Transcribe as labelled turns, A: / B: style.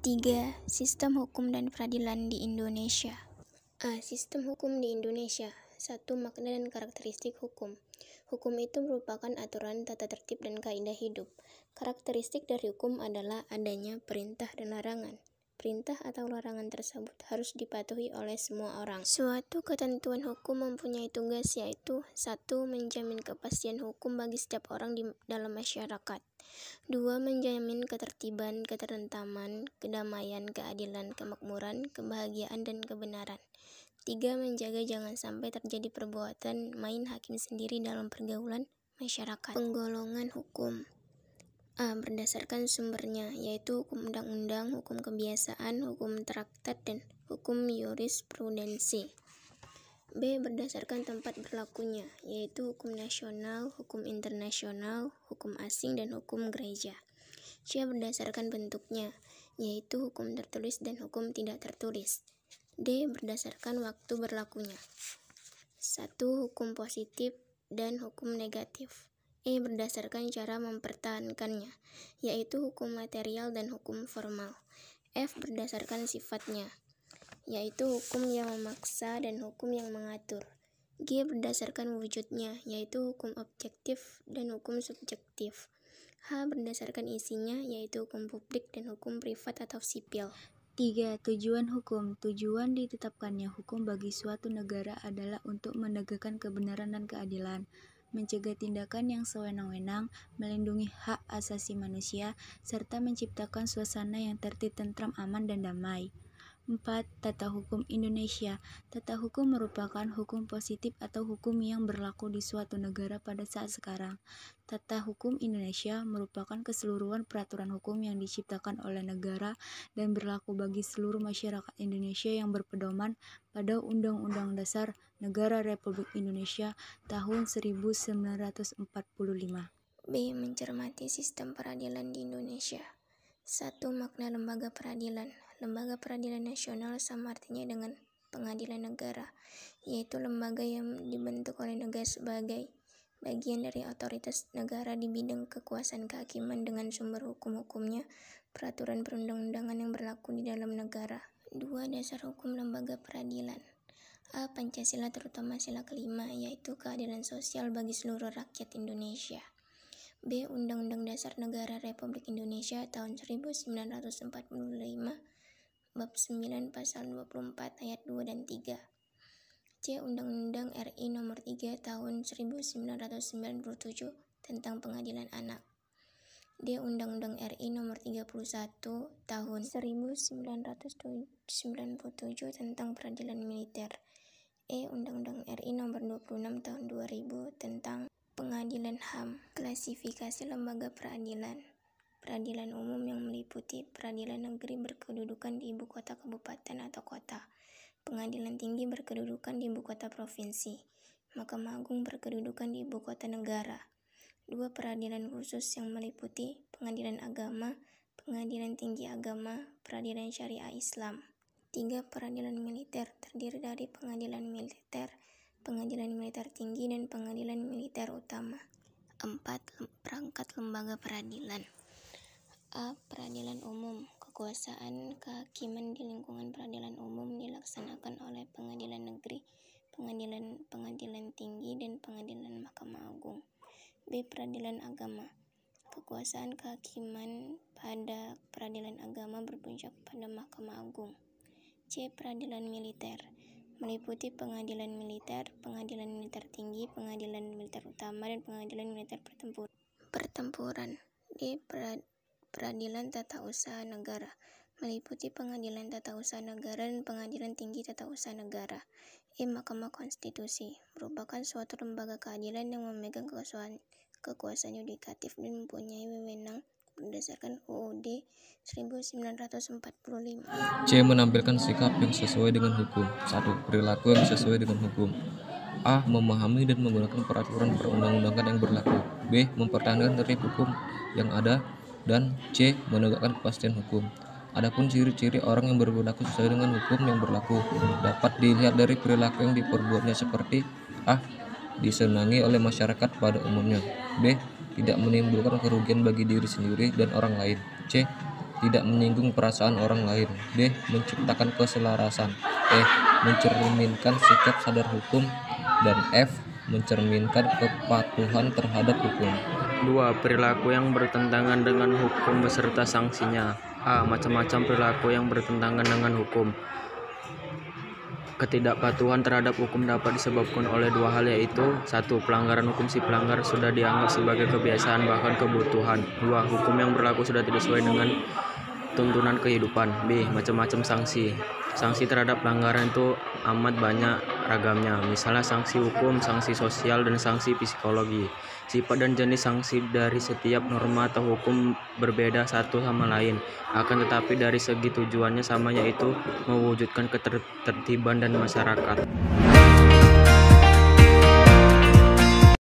A: 3. Sistem hukum dan peradilan di Indonesia. Sistem hukum di Indonesia. 1. Makna dan karakteristik hukum. Hukum itu merupakan aturan, tata tertib, dan kaidah hidup. Karakteristik dari hukum adalah adanya perintah dan larangan. Perintah atau larangan tersebut harus dipatuhi oleh semua orang. Suatu ketentuan hukum mempunyai tugas yaitu 1. Menjamin kepastian hukum bagi setiap orang di dalam masyarakat. 2. Menjamin ketertiban, ketentaman, kedamaian, keadilan, kemakmuran, kebahagiaan, dan kebenaran. 3. Menjaga jangan sampai terjadi perbuatan main hakim sendiri dalam pergaulan masyarakat. Penggolongan hukum. Berdasarkan sumbernya, yaitu hukum undang-undang, hukum kebiasaan, hukum traktat, dan hukum yurisprudensi. B. Berdasarkan tempat berlakunya, yaitu hukum nasional, hukum internasional, hukum asing, dan hukum gereja. C. Berdasarkan bentuknya, yaitu hukum tertulis dan hukum tidak tertulis. D. Berdasarkan waktu berlakunya. 1. Hukum positif dan hukum negatif. E. Berdasarkan cara mempertahankannya, yaitu hukum material dan hukum formal. F. Berdasarkan sifatnya, yaitu hukum yang memaksa dan hukum yang mengatur. G. Berdasarkan wujudnya, yaitu hukum objektif dan hukum subjektif. H. Berdasarkan isinya, yaitu hukum publik dan hukum privat atau sipil.
B: 3. Tujuan hukum. Tujuan ditetapkannya hukum bagi suatu negara adalah untuk menegakkan kebenaran dan keadilan, mencegah tindakan yang sewenang-wenang, melindungi hak asasi manusia, serta menciptakan suasana yang tertib, tentram, aman, dan damai. 4. Tata hukum Indonesia. Tata hukum merupakan hukum positif atau hukum yang berlaku di suatu negara pada saat sekarang. Tata hukum Indonesia merupakan keseluruhan peraturan hukum yang diciptakan oleh negara dan berlaku bagi seluruh masyarakat Indonesia yang berpedoman pada Undang-Undang Dasar Negara Republik Indonesia tahun 1945.
A: B. Mencermati sistem peradilan di Indonesia. 1. Makna lembaga peradilan. Lembaga peradilan nasional sama artinya dengan pengadilan negara, yaitu lembaga yang dibentuk oleh negara sebagai bagian dari otoritas negara di bidang kekuasaan kehakiman dengan sumber hukum-hukumnya, peraturan perundang-undangan yang berlaku di dalam negara. 2. Dasar hukum lembaga peradilan. A. Pancasila terutama sila kelima, yaitu keadilan sosial bagi seluruh rakyat Indonesia. B. Undang-Undang Dasar Negara Republik Indonesia tahun 1945, Bab 9 Pasal 24 Ayat 2 dan 3. C. Undang-Undang RI Nomor 3 Tahun 1997 tentang Pengadilan Anak. D. Undang-Undang RI Nomor 31 Tahun 1997 tentang Peradilan Militer. E. Undang-Undang RI Nomor 26 Tahun 2000 tentang Pengadilan HAM. Klasifikasi lembaga peradilan. Peradilan umum yang meliputi peradilan negeri berkedudukan di ibu kota kabupaten atau kota. Pengadilan tinggi berkedudukan di ibu kota provinsi. Mahkamah Agung berkedudukan di ibu kota negara. 2. Peradilan khusus yang meliputi pengadilan agama, pengadilan tinggi agama, peradilan syariah Islam. 3. Peradilan militer terdiri dari pengadilan militer, pengadilan militer tinggi, dan pengadilan militer utama. 4. Perangkat lembaga peradilan. A. Peradilan umum. Kekuasaan kehakiman di lingkungan peradilan umum dilaksanakan oleh pengadilan negeri, pengadilan tinggi, dan pengadilan Mahkamah Agung. B. Peradilan agama. Kekuasaan kehakiman pada peradilan agama berpusat pada Mahkamah Agung. C. Peradilan militer. Meliputi pengadilan militer, pengadilan militer tinggi, pengadilan militer utama, dan pengadilan militer pertempuran. D. Peradilan tata usaha negara. Meliputi pengadilan tata usaha negara dan pengadilan tinggi tata usaha negara. E. Mahkamah Konstitusi. Merupakan suatu lembaga keadilan yang memegang kekuasaan yudikatif dan mempunyai wewenang berdasarkan UUD 1945.
C: C. Menampilkan sikap yang sesuai dengan hukum. 1. Perilaku yang sesuai dengan hukum. A. Memahami dan menggunakan peraturan perundang-undangan yang berlaku. B. Mempertahankan tertib hukum yang ada. Dan C. Menegakkan kepastian hukum. Adapun ciri-ciri orang yang berperilaku sesuai dengan hukum yang berlaku dapat dilihat dari perilaku yang diperbuatnya seperti A. Disenangi oleh masyarakat pada umumnya. B. Tidak menimbulkan kerugian bagi diri sendiri dan orang lain. C. tidak menyinggung perasaan orang lain. B. Menciptakan keselarasan. E. Mencerminkan sikap sadar hukum. Dan F. Mencerminkan kepatuhan terhadap hukum.
D: 2. Perilaku yang bertentangan dengan hukum beserta sanksinya. A. Macam-macam perilaku yang bertentangan dengan hukum. Ketidakpatuhan terhadap hukum dapat disebabkan oleh dua hal, yaitu 1. Pelanggaran hukum. Si pelanggar sudah dianggap sebagai kebiasaan bahkan kebutuhan. 2. Hukum yang berlaku sudah tidak sesuai dengan tuntunan kehidupan. B. Macam-macam sanksi. Sanksi terhadap pelanggaran itu amat banyak ragamnya. Misalnya sanksi hukum, sanksi sosial, dan sanksi psikologi. Sifat dan jenis sanksi dari setiap norma atau hukum berbeda satu sama lain. Akan tetapi dari segi tujuannya sama, yaitu mewujudkan ketertiban dan masyarakat.